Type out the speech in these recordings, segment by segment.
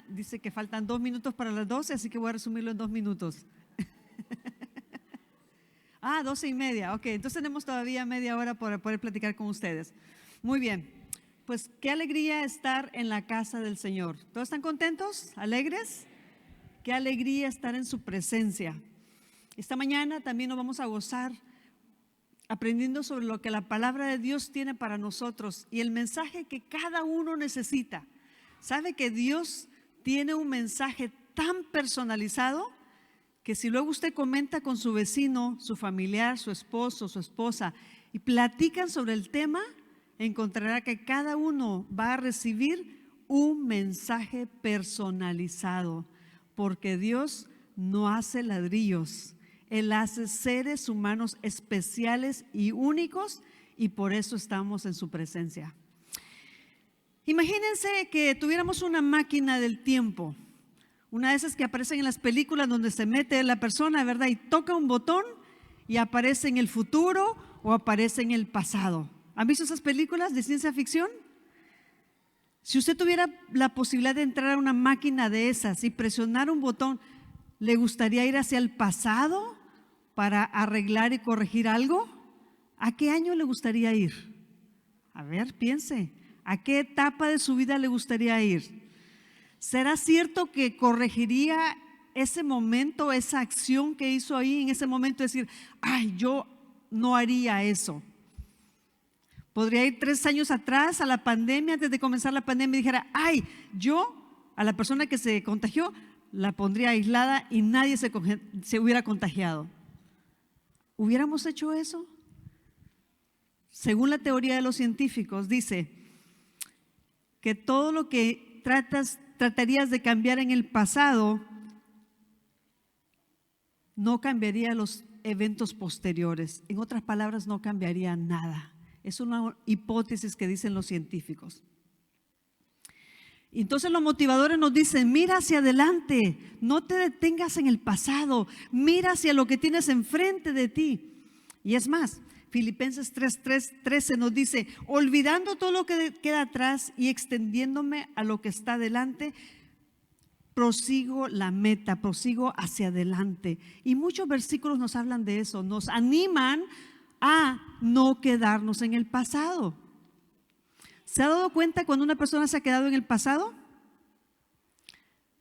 mañana. Dice que faltan 2 minutos para las 12, así que voy a resumirlo en 2 minutos. 12:30. Ok, entonces tenemos todavía media hora para poder platicar con ustedes. Muy bien, pues qué alegría estar en la casa del Señor. ¿Todos están contentos? ¿Alegres? Qué alegría estar en su presencia. Esta mañana también nos vamos a gozar aprendiendo sobre lo que la palabra de Dios tiene para nosotros y el mensaje que cada uno necesita. ¿Sabe que Dios tiene un mensaje tan personalizado que si luego usted comenta con su vecino, su familiar, su esposo, su esposa y platican sobre el tema, encontrará que cada uno va a recibir un mensaje personalizado, porque Dios no hace ladrillos, Él hace seres humanos especiales y únicos, y por eso estamos en su presencia. Imagínense que tuviéramos una máquina del tiempo, una de esas que aparecen en las películas donde se mete la persona, ¿verdad? Y toca un botón y aparece en el futuro o aparece en el pasado. ¿Han visto esas películas de ciencia ficción? Si usted tuviera la posibilidad de entrar a una máquina de esas y presionar un botón, ¿le gustaría ir hacia el pasado para arreglar y corregir algo? ¿A qué año le gustaría ir? A ver, piense. ¿A qué etapa de su vida le gustaría ir? ¿Será cierto que corregiría ese momento, esa acción que hizo ahí en ese momento? Decir, ay, yo no haría eso. Podría ir 3 años atrás a la pandemia, antes de comenzar la pandemia, y dijera, ay, yo a la persona que se contagió la pondría aislada y nadie se hubiera contagiado. ¿Hubiéramos hecho eso? Según la teoría de los científicos, dice que todo lo que tratarías de cambiar en el pasado no cambiaría los eventos posteriores. En otras palabras, no cambiaría nada. Es una hipótesis que dicen los científicos. Entonces los motivadores nos dicen, mira hacia adelante, no te detengas en el pasado, mira hacia lo que tienes enfrente de ti. Y es más, Filipenses 3:13 nos dice, olvidando todo lo que queda atrás y extendiéndome a lo que está delante, prosigo la meta, prosigo hacia adelante. Y muchos versículos nos hablan de eso, nos animan a no quedarnos en el pasado. ¿Se ha dado cuenta cuando una persona se ha quedado en el pasado?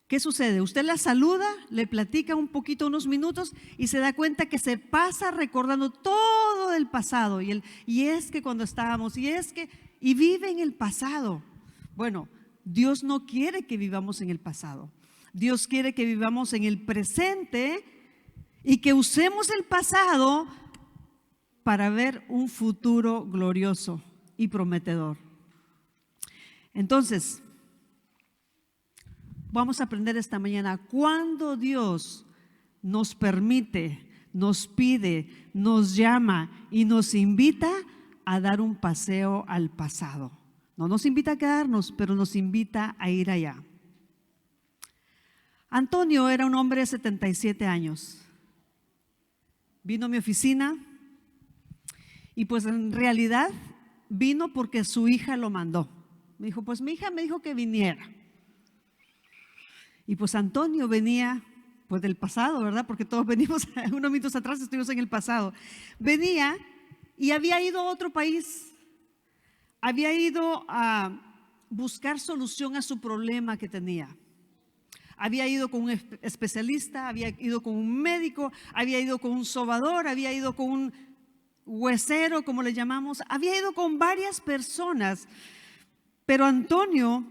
¿Qué sucede? Usted la saluda, le platica un poquito, unos minutos, y se da cuenta que se pasa recordando todo el pasado. Y es que cuando estábamos, y vive en el pasado. Bueno, Dios no quiere que vivamos en el pasado. Dios quiere que vivamos en el presente y que usemos el pasado para ver un futuro glorioso y prometedor. Entonces, vamos a aprender esta mañana cuando Dios nos permite, nos pide, nos llama y nos invita a dar un paseo al pasado. No nos invita a quedarnos, pero nos invita a ir allá. Antonio era un hombre de 77 años. Vino a mi oficina y pues en realidad vino porque su hija lo mandó. Me dijo, pues mi hija me dijo que viniera. Y pues Antonio venía pues del pasado, ¿verdad? Porque todos venimos, unos minutos atrás estuvimos en el pasado. Venía y había ido a otro país. Había ido a buscar solución a su problema que tenía. Había ido con un especialista, había ido con un médico, había ido con un sobador, había ido con un huesero, como le llamamos. Había ido con varias personas. Pero Antonio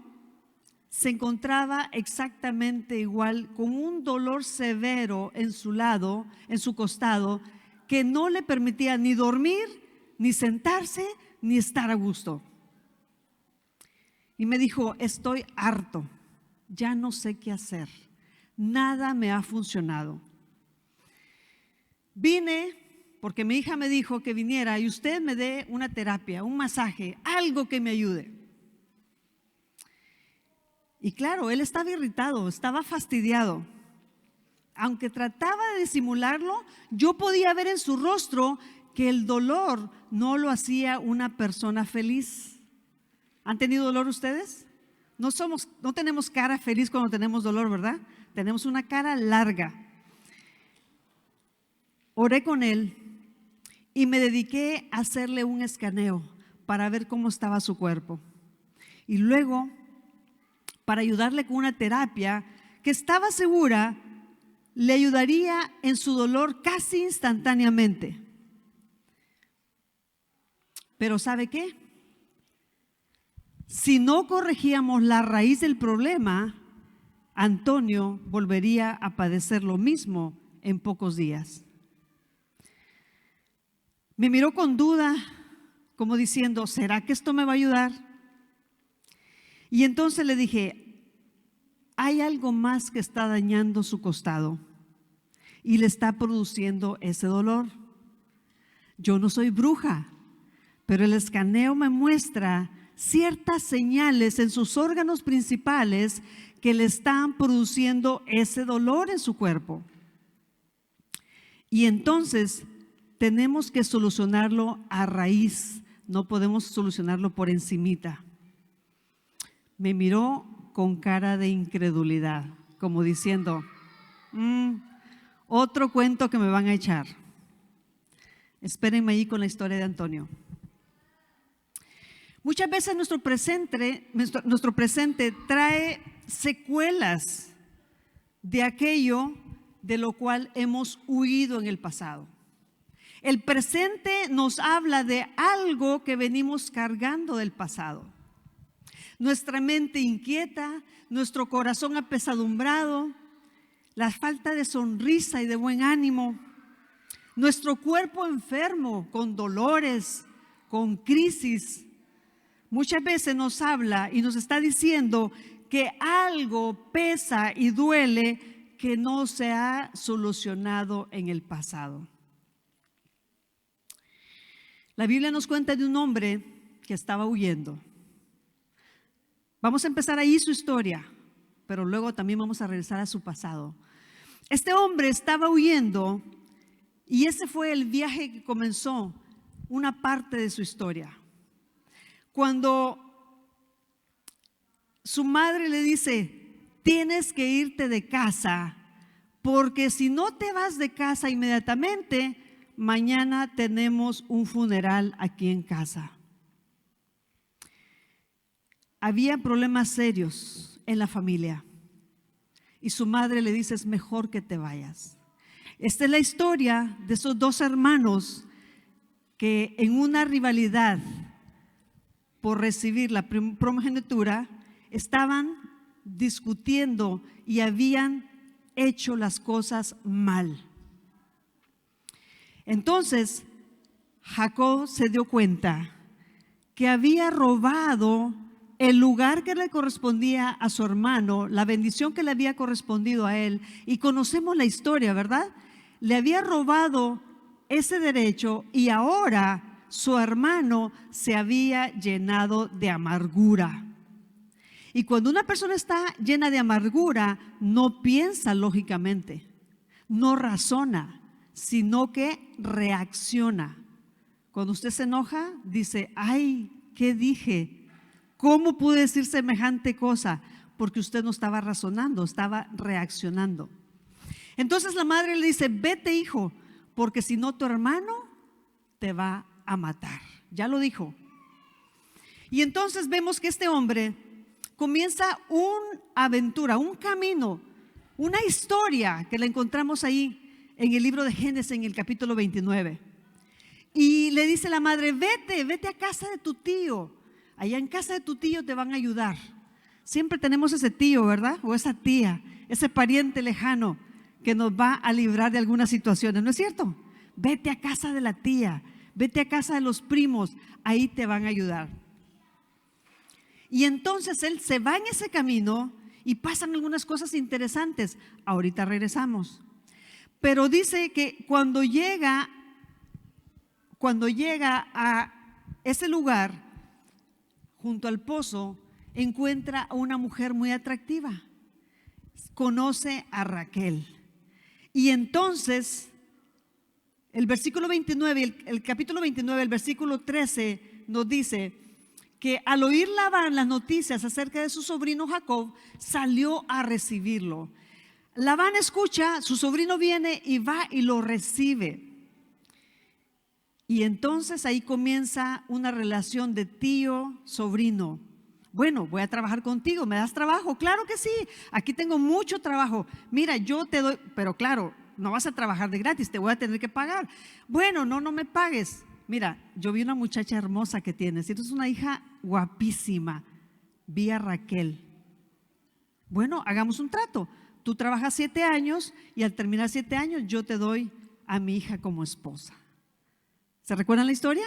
se encontraba exactamente igual, con un dolor severo en su lado, en su costado, que no le permitía ni dormir, ni sentarse, ni estar a gusto. Y me dijo, estoy harto, ya no sé qué hacer, nada me ha funcionado. Vine porque mi hija me dijo que viniera y usted me dé una terapia, un masaje, algo que me ayude. Y claro, él estaba irritado, estaba fastidiado. Aunque trataba de disimularlo, yo podía ver en su rostro que el dolor no lo hacía una persona feliz. ¿Han tenido dolor ustedes? No tenemos cara feliz cuando tenemos dolor, ¿verdad? Tenemos una cara larga. Oré con él y me dediqué a hacerle un escaneo para ver cómo estaba su cuerpo. Y luego, para ayudarle con una terapia que estaba segura le ayudaría en su dolor casi instantáneamente. Pero ¿sabe qué? Si no corregíamos la raíz del problema, Antonio volvería a padecer lo mismo en pocos días. Me miró con duda, como diciendo, ¿será que esto me va a ayudar? Y entonces le dije, hay algo más que está dañando su costado y le está produciendo ese dolor. Yo no soy bruja, pero el escaneo me muestra ciertas señales en sus órganos principales que le están produciendo ese dolor en su cuerpo. Y entonces tenemos que solucionarlo a raíz, no podemos solucionarlo por encimita. Me miró con cara de incredulidad, como diciendo, otro cuento que me van a echar. Espérenme ahí con la historia de Antonio. Muchas veces nuestro presente trae secuelas de aquello de lo cual hemos huido en el pasado. El presente nos habla de algo que venimos cargando del pasado. Nuestra mente inquieta, nuestro corazón apesadumbrado, la falta de sonrisa y de buen ánimo, nuestro cuerpo enfermo con dolores, con crisis. Muchas veces nos habla y nos está diciendo que algo pesa y duele que no se ha solucionado en el pasado. La Biblia nos cuenta de un hombre que estaba huyendo. Vamos a empezar ahí su historia, pero luego también vamos a regresar a su pasado. Este hombre estaba huyendo y ese fue el viaje que comenzó una parte de su historia. Cuando su madre le dice, tienes que irte de casa, porque si no te vas de casa inmediatamente, mañana tenemos un funeral aquí en casa. Había problemas serios en la familia y su madre le dice, es mejor que te vayas. Esta es la historia de esos dos hermanos que en una rivalidad por recibir la primogenitura estaban discutiendo y habían hecho las cosas mal. Entonces Jacob se dio cuenta que había robado el lugar que le correspondía a su hermano, la bendición que le había correspondido a él, y conocemos la historia, ¿verdad? Le había robado ese derecho y ahora su hermano se había llenado de amargura. Y cuando una persona está llena de amargura, no piensa lógicamente, no razona, sino que reacciona. Cuando usted se enoja, dice, ay, ¿qué dije? ¿Cómo pude decir semejante cosa? Porque usted no estaba razonando, estaba reaccionando. Entonces la madre le dice, vete hijo, porque si no tu hermano te va a matar. Ya lo dijo. Y entonces vemos que este hombre comienza una aventura, un camino, una historia que la encontramos ahí en el libro de Génesis en el capítulo 29. Y le dice la madre, vete a casa de tu tío. Allá en casa de tu tío te van a ayudar. Siempre tenemos ese tío, ¿verdad? O esa tía, ese pariente lejano que nos va a librar de algunas situaciones, ¿no es cierto? Vete a casa de la tía, vete a casa de los primos, ahí te van a ayudar. Y entonces él se va en ese camino y pasan algunas cosas interesantes. Ahorita regresamos. Pero dice que cuando llega a ese lugar, junto al pozo, encuentra a una mujer muy atractiva. Conoce a Raquel. Y entonces, el versículo 29, el capítulo 29, el versículo 13 nos dice que al oír Labán las noticias acerca de su sobrino Jacob, salió a recibirlo. Labán escucha, su sobrino viene y va y lo recibe. Y entonces ahí comienza una relación de tío-sobrino. Bueno, voy a trabajar contigo, ¿me das trabajo? Claro que sí, aquí tengo mucho trabajo. Mira, yo te doy, pero claro, no vas a trabajar de gratis, te voy a tener que pagar. Bueno, no me pagues. Mira, yo vi una muchacha hermosa que tienes, y tú es una hija guapísima. Vi a Raquel. Bueno, hagamos un trato. Tú trabajas 7 años y al terminar 7 años yo te doy a mi hija como esposa. ¿Se recuerdan la historia?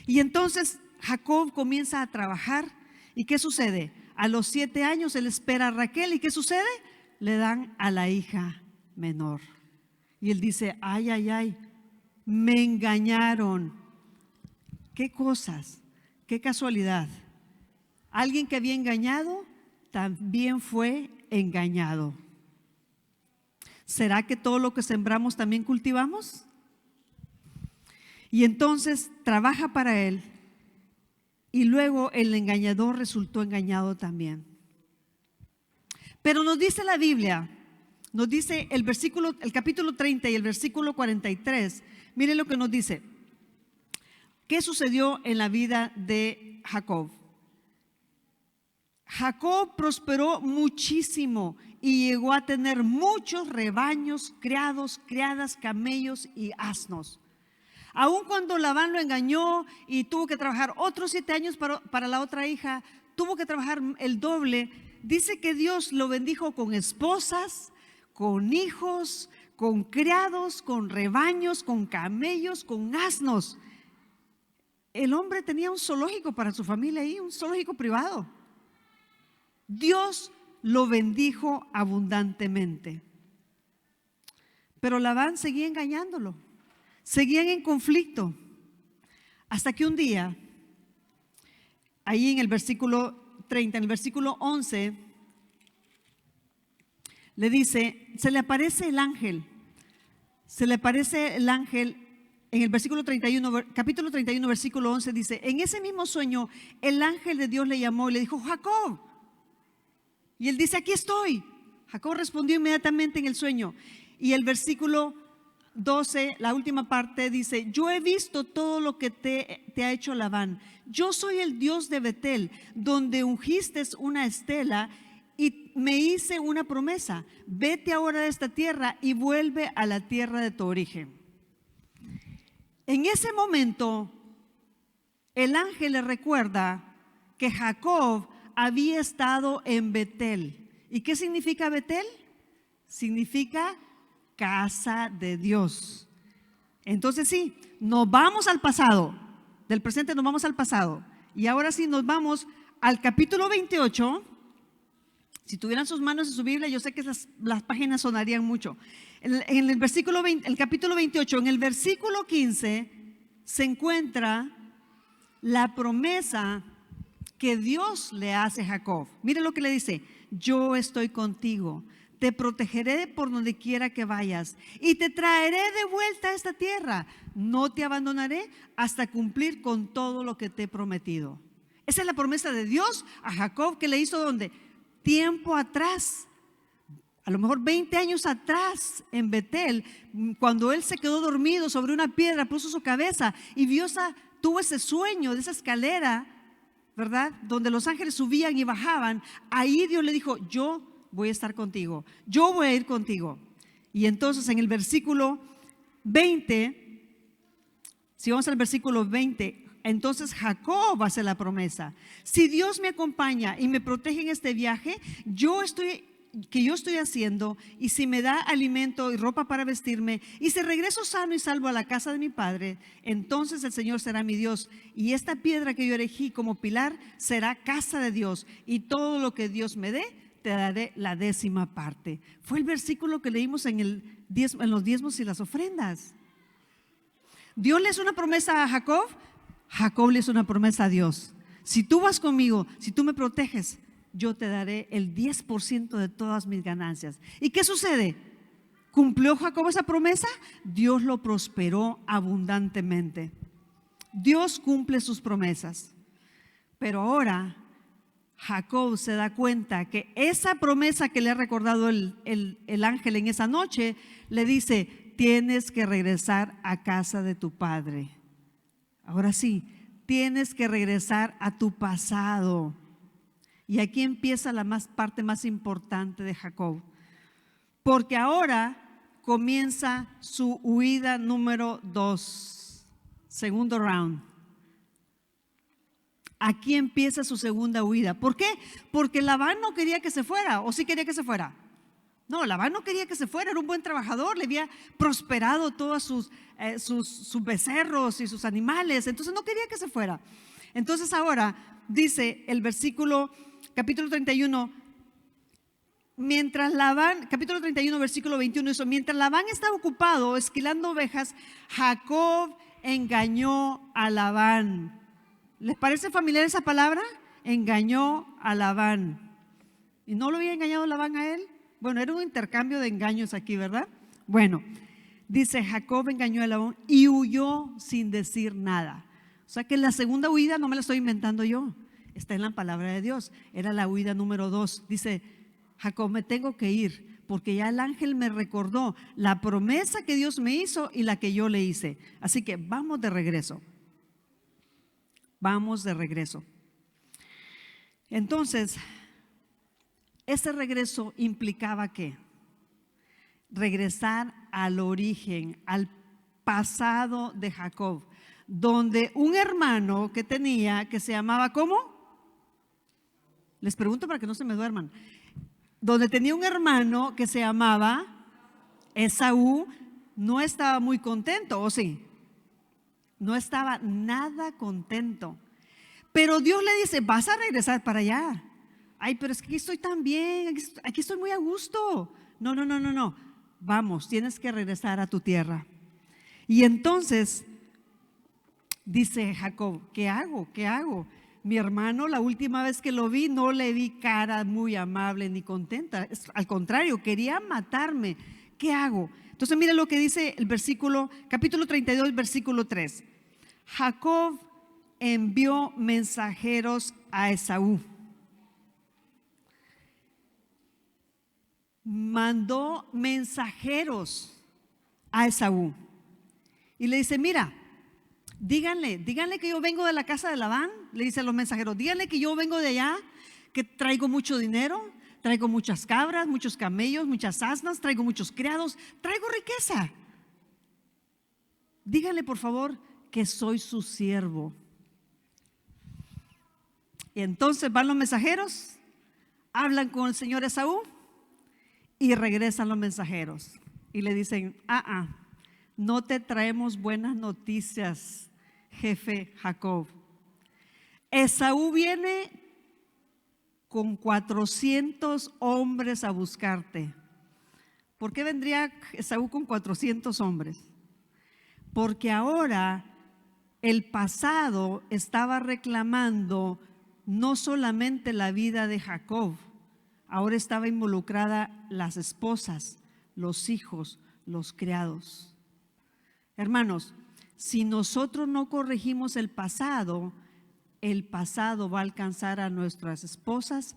Y entonces Jacob comienza a trabajar. ¿Y qué sucede? A los 7 años él espera a Raquel. ¿Y qué sucede? Le dan a la hija menor. Y él dice, ay, me engañaron. ¿Qué cosas? ¿Qué casualidad? Alguien que había engañado también fue engañado. ¿Será que todo lo que sembramos también cultivamos? Y entonces trabaja para él y luego el engañador resultó engañado también. Pero nos dice la Biblia, nos dice el capítulo 30 y el versículo 43, miren lo que nos dice. ¿Qué sucedió en la vida de Jacob? Jacob prosperó muchísimo y llegó a tener muchos rebaños, criados, criadas, camellos y asnos. Aun cuando Labán lo engañó y tuvo que trabajar otros 7 años para la otra hija, tuvo que trabajar el doble. Dice que Dios lo bendijo con esposas, con hijos, con criados, con rebaños, con camellos, con asnos. El hombre tenía un zoológico para su familia ahí, un zoológico privado. Dios lo bendijo abundantemente. Pero Labán seguía engañándolo. Seguían en conflicto, hasta que un día, ahí en el versículo 30, en el versículo 11, le dice, se le aparece el ángel en el versículo 31, capítulo 31, versículo 11, dice, en ese mismo sueño, el ángel de Dios le llamó y le dijo, Jacob. Y él dice, aquí estoy. Jacob respondió inmediatamente en el sueño. Y el versículo 12, la última parte dice, yo he visto todo lo que te ha hecho Labán. Yo soy el Dios de Betel, donde ungiste una estela y me hice una promesa. Vete ahora de esta tierra y vuelve a la tierra de tu origen. En ese momento, el ángel le recuerda que Jacob había estado en Betel. ¿Y qué significa Betel? Significa casa de Dios. Entonces sí, nos vamos al pasado, del presente nos vamos al pasado. Y ahora sí nos vamos al capítulo 28. Si tuvieran sus manos en su Biblia, yo sé que las páginas sonarían mucho. En el versículo 20, el capítulo 28, en el versículo 15, se encuentra la promesa que Dios le hace a Jacob. Mire lo que le dice, yo estoy contigo. Te protegeré por donde quiera que vayas y te traeré de vuelta a esta tierra. No te abandonaré hasta cumplir con todo lo que te he prometido. Esa es la promesa de Dios a Jacob que le hizo ¿dónde? Tiempo atrás, a lo mejor 20 años atrás en Betel, cuando él se quedó dormido sobre una piedra, puso su cabeza y tuvo ese sueño de esa escalera, ¿verdad? Donde los ángeles subían y bajaban. Ahí Dios le dijo, yo voy a estar contigo, yo voy a ir contigo. Y entonces en el versículo 20, si vamos al versículo 20, entonces Jacob hace la promesa. Si Dios me acompaña y me protege en este viaje, yo estoy haciendo, y si me da alimento y ropa para vestirme, y si regreso sano y salvo a la casa de mi padre, entonces el Señor será mi Dios, y esta piedra que yo erigí como pilar será casa de Dios, y todo lo que Dios me dé, te daré la 10ª parte. Fue el versículo que leímos en los diezmos y las ofrendas. Dios le hizo una promesa a Jacob, Jacob le hizo una promesa a Dios. Si tú vas conmigo, si tú me proteges, yo te daré el 10% de todas mis ganancias. ¿Y qué sucede? ¿Cumplió Jacob esa promesa? Dios lo prosperó abundantemente. Dios cumple sus promesas. Pero ahora Jacob se da cuenta que esa promesa que le ha recordado el ángel en esa noche, le dice: tienes que regresar a casa de tu padre. Ahora sí, tienes que regresar a tu pasado. Y aquí empieza la parte más importante de Jacob, porque ahora comienza su huida número 2, segundo round. Aquí empieza su segunda huida. ¿Por qué? Porque Labán no quería que se fuera. ¿O sí quería que se fuera? No, Labán no quería que se fuera. Era un buen trabajador, le había prosperado todos sus becerros y sus animales. Entonces no quería que se fuera. Entonces ahora dice el versículo, capítulo 31, mientras Labán, capítulo 31, versículo 21, dice: mientras Labán estaba ocupado esquilando ovejas, Jacob engañó a Labán. ¿Les parece familiar esa palabra? Engañó a Labán. ¿Y no lo había engañado Labán a él? Bueno, era un intercambio de engaños aquí, ¿verdad? Bueno, dice: Jacob engañó a Labán y huyó sin decir nada. O sea que la segunda huida no me la estoy inventando yo, está en la palabra de Dios. Era la huida número 2. Dice Jacob: me tengo que ir, porque ya el ángel me recordó la promesa que Dios me hizo y la que yo le hice. Así que vamos de regreso. Vamos de regreso. Entonces, ese regreso implicaba ¿qué? Regresar al origen, al pasado de Jacob, donde un hermano que tenía, que se llamaba ¿cómo? Les pregunto para que no se me duerman. Donde tenía un hermano que se llamaba Esaú, no estaba muy contento, ¿o sí? No estaba nada contento. Pero Dios le dice: vas a regresar para allá. Ay, pero es que aquí estoy tan bien, aquí estoy muy a gusto. No. Vamos, tienes que regresar a tu tierra. Y entonces dice Jacob: ¿qué hago? ¿Qué hago? Mi hermano, la última vez que lo vi, no le vi cara muy amable ni contenta. Al contrario, quería matarme. ¿Qué hago? Entonces mira lo que dice el versículo, capítulo 32, versículo 3. Jacob envió mensajeros a Esaú. Mandó mensajeros a Esaú y le dice: mira, díganle que yo vengo de la casa de Labán. Le dice a los mensajeros: díganle que yo vengo de allá, que traigo mucho dinero, traigo muchas cabras, muchos camellos, muchas asnas, traigo muchos criados, traigo riqueza. Díganle por favor que soy su siervo. Y entonces van los mensajeros, hablan con el señor Esaú y regresan los mensajeros y le dicen: no te traemos buenas noticias, jefe Jacob. Esaú viene con 400 hombres a buscarte. ¿Por qué vendría Esaú con 400 hombres? Porque ahora el pasado estaba reclamando no solamente la vida de Jacob, ahora estaba involucrada las esposas, los hijos, los criados. Hermanos, si nosotros no corregimos el pasado va a alcanzar a nuestras esposas,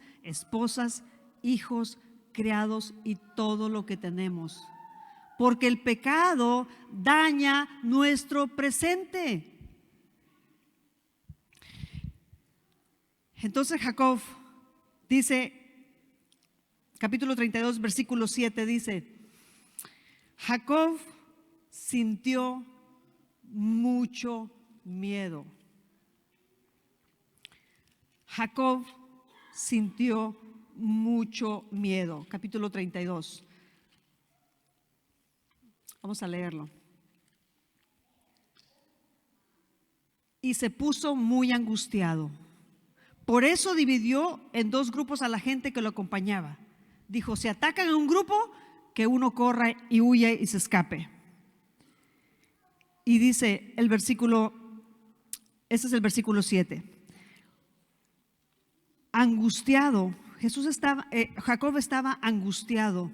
hijos, criados y todo lo que tenemos. Porque el pecado daña nuestro presente. Entonces Jacob dice, capítulo 32, versículo 7 dice: Jacob sintió mucho miedo. Jacob sintió mucho miedo. Capítulo 32. Vamos a leerlo. Y se puso muy angustiado. Por eso dividió en dos grupos a la gente que lo acompañaba. Dijo: si atacan a un grupo, que uno corra y huya y se escape. Y dice el versículo, este es el versículo 7. Angustiado, Jacob estaba angustiado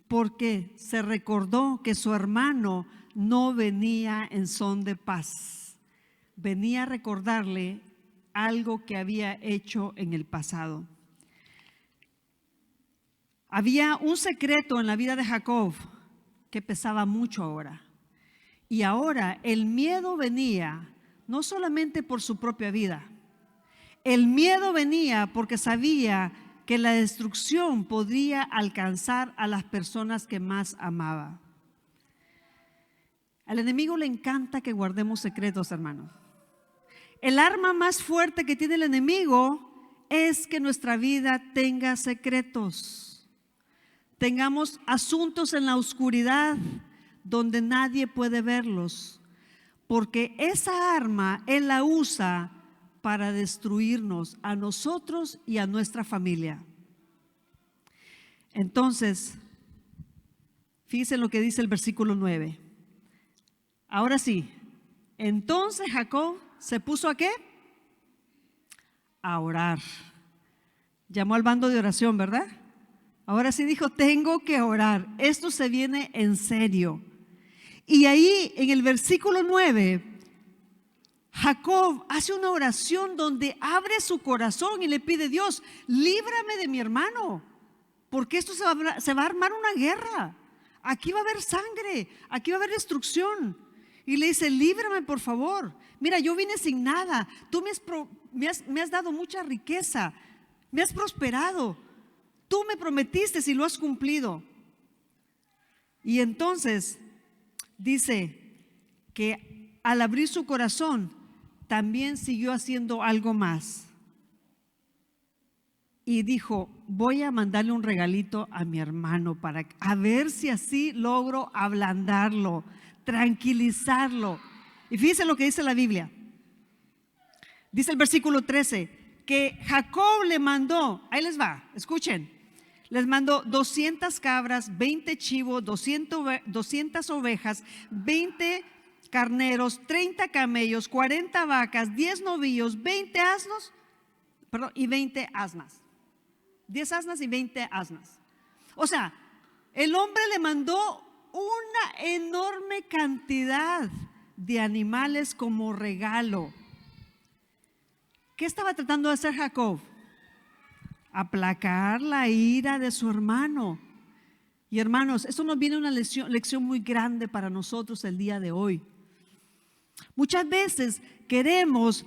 porque se recordó que su hermano no venía en son de paz. Venía a recordarle algo que había hecho en el pasado. Había un secreto en la vida de Jacob que pesaba mucho ahora. Y ahora el miedo venía no solamente por su propia vida. El miedo venía porque sabía que la destrucción podría alcanzar a las personas que más amaba. Al enemigo le encanta que guardemos secretos, hermano. El arma más fuerte que tiene el enemigo es que nuestra vida tenga secretos. Tengamos asuntos en la oscuridad donde nadie puede verlos, porque esa arma Él la usa para destruirnos a nosotros y a nuestra familia. Entonces, fíjense lo que dice el versículo 9. Ahora sí, entonces Jacob se puso ¿a qué? A orar. Llamó al bando de oración, ¿verdad? Ahora sí dijo, tengo que orar. Esto se viene en serio. Y ahí en el versículo 9, Jacob hace una oración donde abre su corazón y le pide: Dios, líbrame de mi hermano, porque esto se va a armar una guerra. Aquí va a haber sangre, aquí va a haber destrucción. Y le dice: líbrame, por favor. Mira, yo vine sin nada. Tú me has dado mucha riqueza, me has prosperado. Tú me prometiste y lo has cumplido. Y entonces dice que al abrir su corazón también siguió haciendo algo más. Y dijo: voy a mandarle un regalito a mi hermano para a ver si así logro ablandarlo, tranquilizarlo. Y fíjense lo que dice la Biblia. Dice el versículo 13 que Jacob le mandó, ahí les va, escuchen, les mandó 200 cabras, 20 chivos, 200 ovejas, 20 carneros, 30 camellos, 40 vacas, 10 novillos, 20 asnos, y 20 asnas. 10 asnas y 20 asnas. O sea, el hombre le mandó una enorme cantidad de animales como regalo. ¿Qué estaba tratando de hacer Jacob? Aplacar la ira de su hermano. Y hermanos, esto nos viene una lección muy grande para nosotros el día de hoy. Muchas veces queremos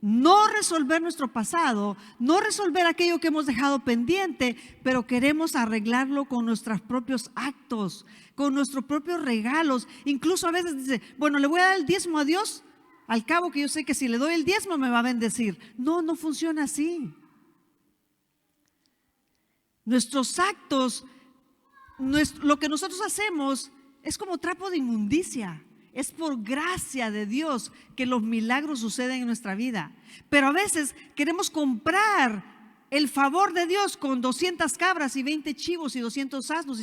no resolver nuestro pasado, no resolver aquello que hemos dejado pendiente, pero queremos arreglarlo con nuestros propios actos, con nuestros propios regalos. Incluso a veces dice: bueno, le voy a dar el diezmo a Dios, al cabo que yo sé que si le doy el diezmo me va a bendecir. No, no funciona así. Nuestros actos, lo que nosotros hacemos es como trapo de inmundicia. Es por gracia de Dios que los milagros suceden en nuestra vida. Pero a veces queremos comprar el favor de Dios con 200 cabras y 20 chivos y 200 asnos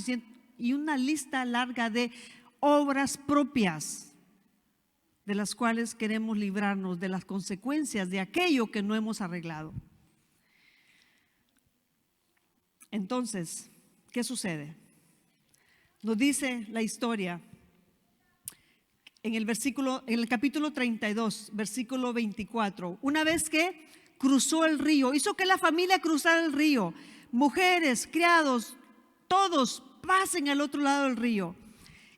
y una lista larga de obras propias, de las cuales queremos librarnos de las consecuencias de aquello que no hemos arreglado. Entonces, ¿qué sucede? Nos dice la historia en el capítulo 32, versículo 24. Una vez que cruzó el río, hizo que la familia cruzara el río. Mujeres, criados, todos pasen al otro lado del río.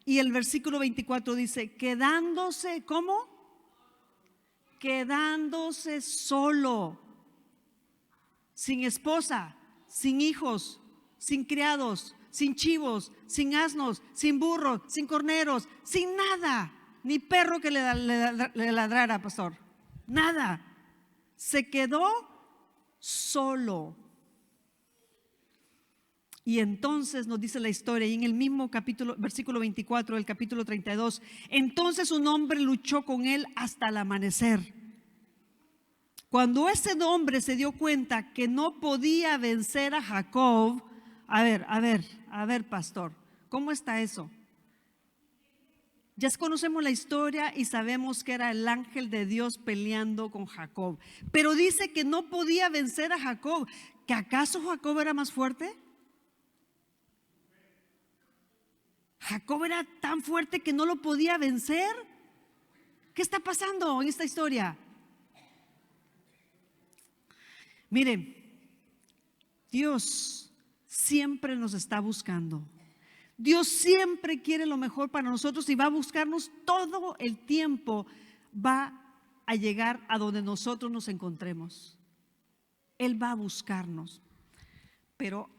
Y el versículo 24 dice: quedándose, ¿cómo? Quedándose solo, sin esposa, sin hijos, sin criados, sin chivos, sin asnos, sin burros, sin corneros, sin nada, ni perro que le ladrara, pastor, nada. Se quedó solo. Y entonces nos dice la historia, y en el mismo capítulo, versículo 24 del capítulo 32, entonces un hombre luchó con él hasta el amanecer. Cuando ese hombre se dio cuenta que no podía vencer a Jacob, a ver, pastor, ¿cómo está eso? Ya conocemos la historia y sabemos que era el ángel de Dios peleando con Jacob. Pero dice que no podía vencer a Jacob. ¿Que acaso Jacob era más fuerte? ¿Jacob era tan fuerte que no lo podía vencer? ¿Qué está pasando en esta historia? Miren, Dios siempre nos está buscando. Dios siempre quiere lo mejor para nosotros y va a buscarnos todo el tiempo. Va a llegar a donde nosotros nos encontremos. Él va a buscarnos. Pero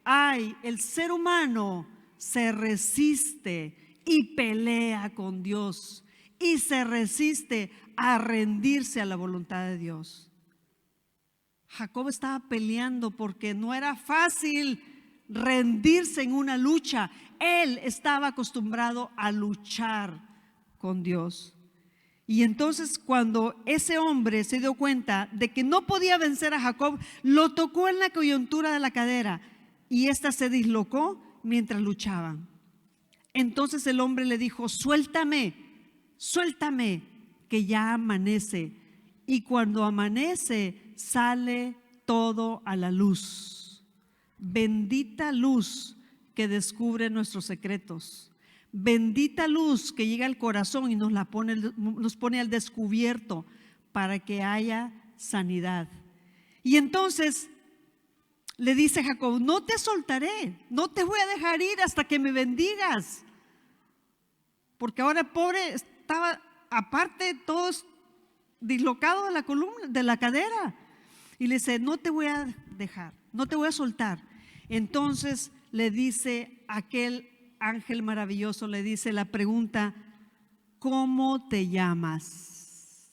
el ser humano se resiste y pelea con Dios y se resiste a rendirse a la voluntad de Dios. Jacob estaba peleando porque no era fácil rendirse en una lucha. Él estaba acostumbrado a luchar con Dios. Y entonces cuando ese hombre se dio cuenta de que no podía vencer a Jacob, lo tocó en la coyuntura de la cadera y ésta se dislocó mientras luchaban. Entonces el hombre le dijo: suéltame, suéltame, que ya amanece. Y cuando amanece, sale todo a la luz. Bendita luz que descubre nuestros secretos. Bendita luz que llega al corazón y nos pone al descubierto para que haya sanidad. Y entonces le dice Jacob: no te soltaré, no te voy a dejar ir hasta que me bendigas. Porque ahora pobre estaba aparte todos dislocado de la columna, de la cadera. Y le dice: no te voy a dejar, no te voy a soltar. Entonces le dice aquel ángel maravilloso, le dice la pregunta: ¿cómo te llamas?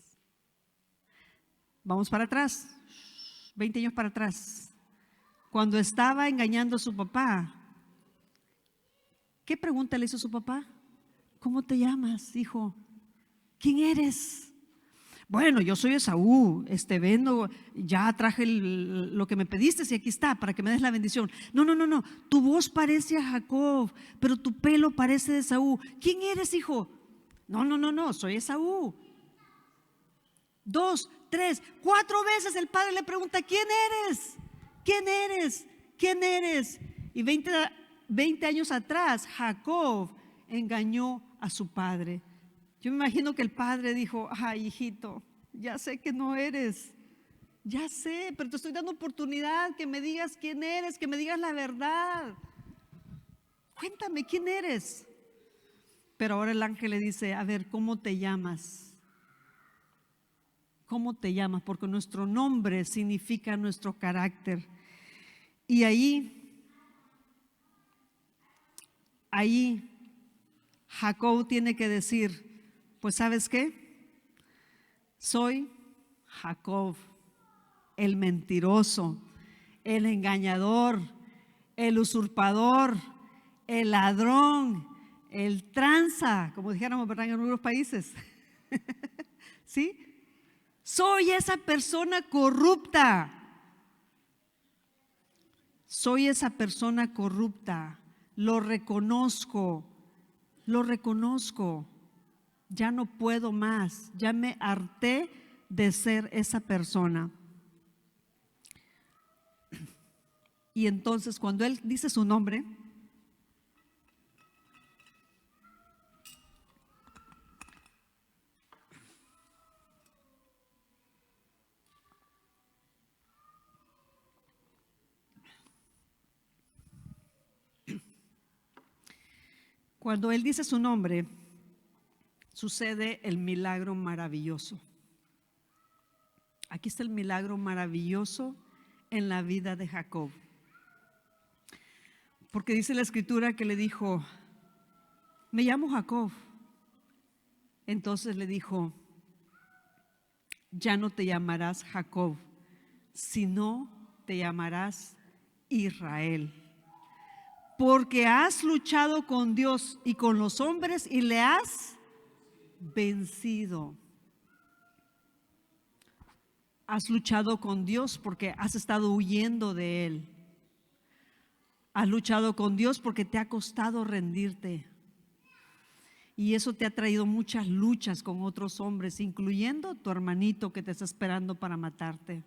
Vamos para atrás, 20 años para atrás. Cuando estaba engañando a su papá, ¿qué pregunta le hizo su papá? ¿Cómo te llamas, hijo? ¿Quién eres? Bueno, yo soy Esaú, vengo, ya traje lo que me pediste y aquí está, para que me des la bendición. No, tu voz parece a Jacob, pero tu pelo parece de Esaú. ¿Quién eres, hijo? No, soy Esaú. 2, 3, 4 veces el padre le pregunta: ¿quién eres? ¿Quién eres? ¿Quién eres? Y 20 años atrás, Jacob engañó a su padre. Yo me imagino que el padre dijo: ay, hijito, ya sé que no eres, ya sé, pero te estoy dando oportunidad que me digas quién eres, que me digas la verdad. Cuéntame quién eres. Pero ahora el ángel le dice: a ver, ¿cómo te llamas? ¿Cómo te llamas? Porque nuestro nombre significa nuestro carácter. Y ahí Jacob tiene que decir: pues ¿sabes qué? Soy Jacob, el mentiroso, el engañador, el usurpador, el ladrón, el tranza, como dijéramos, ¿verdad?, en algunos países. ¿Sí? Soy esa persona corrupta. Soy esa persona corrupta. Lo reconozco. Ya no puedo más, ya me harté de ser esa persona. Y entonces cuando él dice su nombre, sucede el milagro maravilloso. Aquí está el milagro maravilloso en la vida de Jacob. Porque dice la escritura que le dijo: me llamo Jacob. Entonces le dijo: ya no te llamarás Jacob, sino te llamarás Israel. Porque has luchado con Dios y con los hombres y le has vencido. Has luchado con Dios porque has estado huyendo de Él. Has luchado con Dios porque te ha costado rendirte. Y eso te ha traído muchas luchas con otros hombres, incluyendo tu hermanito que te está esperando para matarte.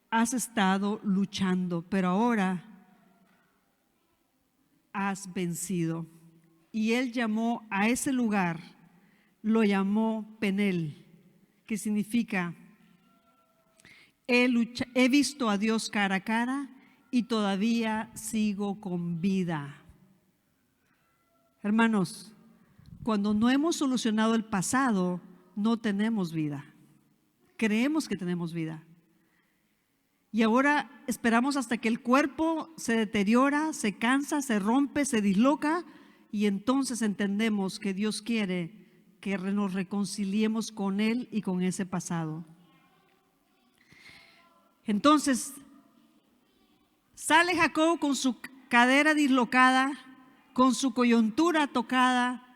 Has estado luchando, pero ahora has vencido. Y él llamó a ese lugar, lo llamó Penel, que significa he visto a Dios cara a cara y todavía sigo con vida. Hermanos, cuando no hemos solucionado el pasado, no tenemos vida. Creemos que tenemos vida. Y ahora esperamos hasta que el cuerpo se deteriora, se cansa, se rompe, se disloca, y entonces entendemos que Dios quiere que nos reconciliemos con Él y con ese pasado. Entonces, sale Jacob con su cadera dislocada, con su coyuntura tocada,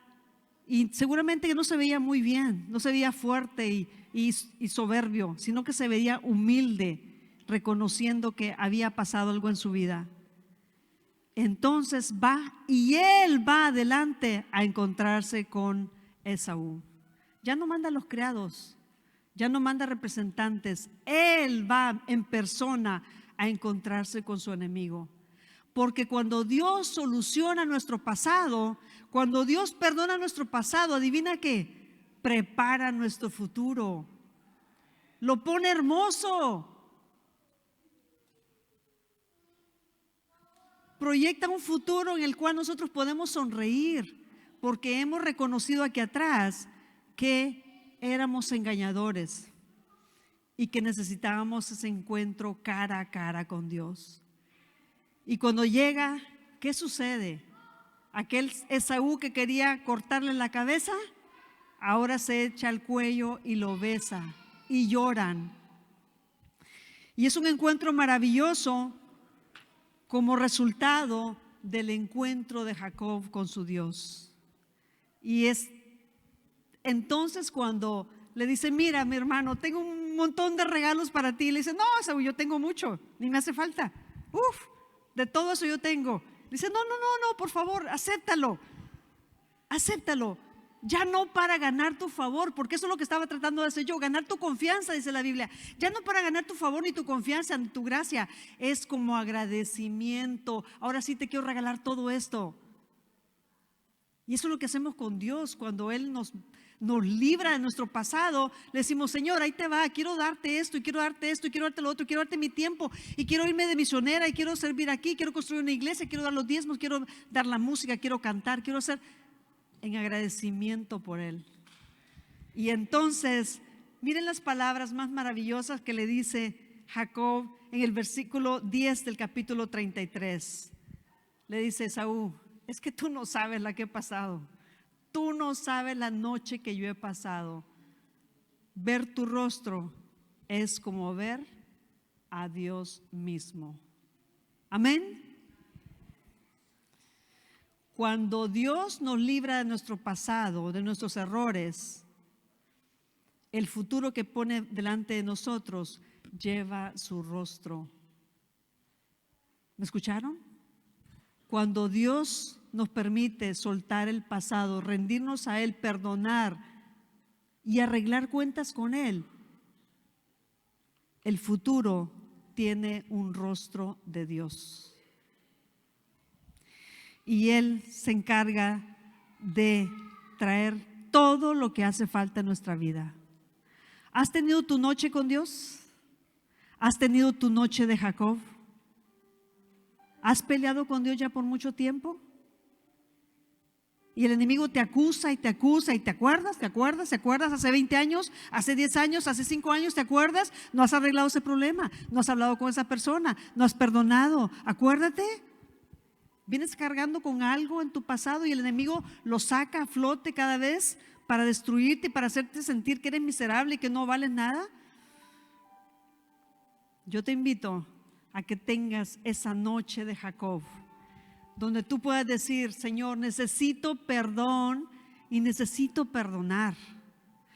y seguramente que no se veía muy bien, no se veía fuerte y soberbio, sino que se veía humilde, reconociendo que había pasado algo en su vida. Entonces va y él va adelante a encontrarse con Esaú. Ya no manda a los criados, ya no manda representantes, él va en persona a encontrarse con su enemigo. Porque cuando Dios soluciona nuestro pasado, cuando Dios perdona nuestro pasado, adivina qué, prepara nuestro futuro, lo pone hermoso, proyecta un futuro en el cual nosotros podemos sonreír, porque hemos reconocido aquí atrás que éramos engañadores y que necesitábamos ese encuentro cara a cara con Dios. Y cuando llega, ¿qué sucede? Aquel Esaú que quería cortarle la cabeza, ahora se echa al cuello y lo besa y lloran. Y es un encuentro maravilloso como resultado del encuentro de Jacob con su Dios. Y es entonces cuando le dice: mira, mi hermano, tengo un montón de regalos para ti. Le dice: no, Esaú, yo tengo mucho, ni me hace falta. De todo eso yo tengo. Dice: no, por favor, acéptalo. Ya no para ganar tu favor, porque eso es lo que estaba tratando de hacer yo, ganar tu confianza, dice la Biblia. Ya no para ganar tu favor, ni tu confianza, ni tu gracia. Es como agradecimiento. Ahora sí te quiero regalar todo esto. Y eso es lo que hacemos con Dios cuando Él nos libra de nuestro pasado. Le decimos: Señor, ahí te va, quiero darte esto, y quiero darte esto, y quiero darte lo otro, y quiero darte mi tiempo, y quiero irme de misionera, y quiero servir aquí, quiero construir una iglesia, quiero dar los diezmos, quiero dar la música, quiero cantar, quiero hacer en agradecimiento por Él. Y entonces, miren las palabras más maravillosas que le dice Jacob en el versículo 10 del capítulo 33. Le dice Esaú: es que tú no sabes la que he pasado. Tú no sabes la noche que yo he pasado. Ver tu rostro es como ver a Dios mismo. Amén. Cuando Dios nos libra de nuestro pasado, de nuestros errores, el futuro que pone delante de nosotros lleva su rostro. ¿Me escucharon? Cuando Dios nos permite soltar el pasado, rendirnos a Él, perdonar y arreglar cuentas con Él, el futuro tiene un rostro de Dios. Y Él se encarga de traer todo lo que hace falta en nuestra vida. ¿Has tenido tu noche con Dios? ¿Has tenido tu noche de Jacob? ¿Has peleado con Dios ya por mucho tiempo? Y el enemigo te acusa y te acusa y te acuerdas, hace 20 años, hace 10 años, hace 5 años, ¿te acuerdas? No has arreglado ese problema, no has hablado con esa persona, no has perdonado. Acuérdate, vienes cargando con algo en tu pasado y el enemigo lo saca a flote cada vez para destruirte y para hacerte sentir que eres miserable y que no vales nada. Yo te invito a que tengas esa noche de Jacob, donde tú puedas decir: Señor, necesito perdón y necesito perdonar.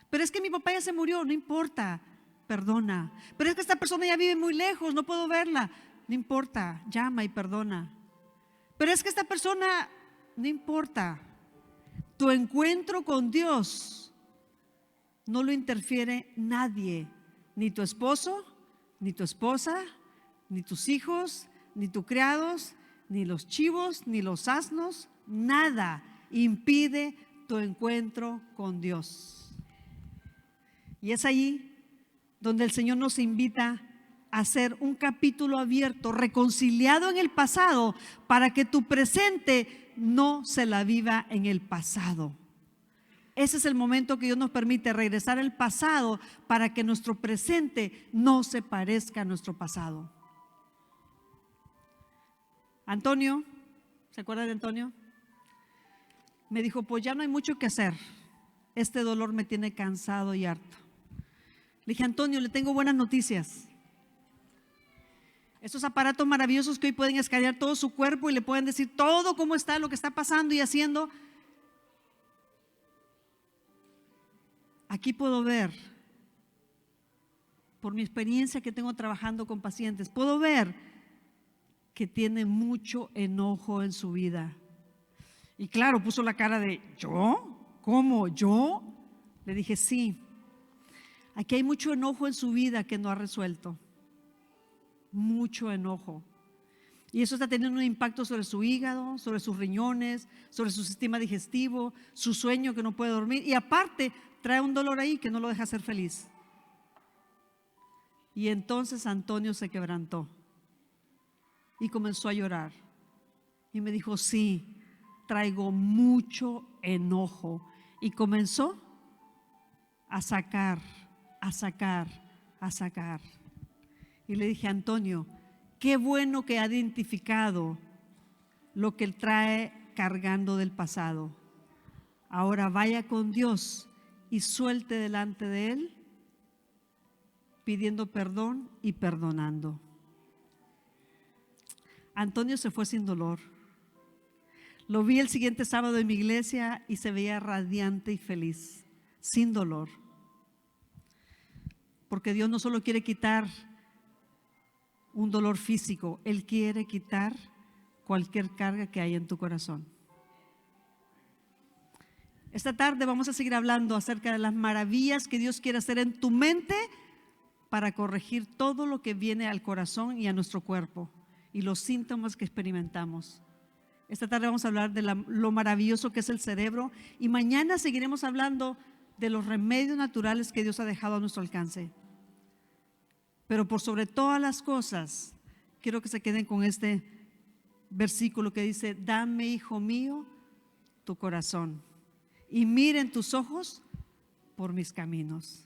Pero es que mi papá ya se murió, no importa, perdona. Pero es que esta persona ya vive muy lejos, no puedo verla, no importa, llama y perdona. Pero es que esta persona, no importa. Tu encuentro con Dios no lo interfiere nadie, ni tu esposo, ni tu esposa, ni tus hijos, ni tus criados, ni los chivos, ni los asnos. Nada impide tu encuentro con Dios. Y es ahí donde el Señor nos invita hacer un capítulo abierto, reconciliado en el pasado, para que tu presente no se la viva en el pasado. Ese es el momento que Dios nos permite regresar al pasado para que nuestro presente no se parezca a nuestro pasado. Antonio, ¿se acuerda de Antonio? Me dijo, pues ya no hay mucho que hacer. Este dolor me tiene cansado y harto. Le dije, Antonio, le tengo buenas noticias. Estos aparatos maravillosos que hoy pueden escanear todo su cuerpo y le pueden decir todo cómo está, lo que está pasando y haciendo. Aquí puedo ver, por mi experiencia que tengo trabajando con pacientes, puedo ver que tiene mucho enojo en su vida. Y claro, puso la cara de, ¿yo? ¿Cómo? ¿Yo? Le dije, sí. Aquí hay mucho enojo en su vida que no ha resuelto. Mucho enojo. Y eso está teniendo un impacto sobre su hígado, sobre sus riñones, sobre su sistema digestivo, su sueño, que no puede dormir. Y aparte, trae un dolor ahí que no lo deja ser feliz. Y entonces Antonio se quebrantó y comenzó a llorar. Y me dijo, sí, traigo mucho enojo. Y comenzó a sacar. Y le dije, Antonio, qué bueno que ha identificado lo que él trae cargando del pasado. Ahora vaya con Dios y suelte delante de Él, pidiendo perdón y perdonando. Antonio se fue sin dolor. Lo vi el siguiente sábado en mi iglesia y se veía radiante y feliz, sin dolor. Porque Dios no solo quiere quitar un dolor físico, Él quiere quitar cualquier carga que haya en tu corazón. Esta tarde vamos a seguir hablando acerca de las maravillas que Dios quiere hacer en tu mente para corregir todo lo que viene al corazón y a nuestro cuerpo y los síntomas que experimentamos. Esta tarde vamos a hablar de lo maravilloso que es el cerebro y mañana seguiremos hablando de los remedios naturales que Dios ha dejado a nuestro alcance. Pero por sobre todas las cosas, quiero que se queden con este versículo que dice, dame, hijo mío, tu corazón y miren tus ojos por mis caminos.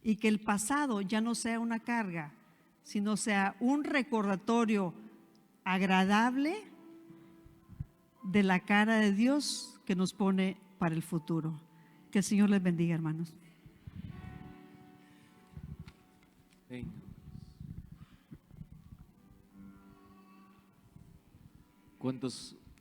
Y que el pasado ya no sea una carga, sino sea un recordatorio agradable de la cara de Dios que nos pone para el futuro. Que el Señor les bendiga, hermanos. ¿Cuántos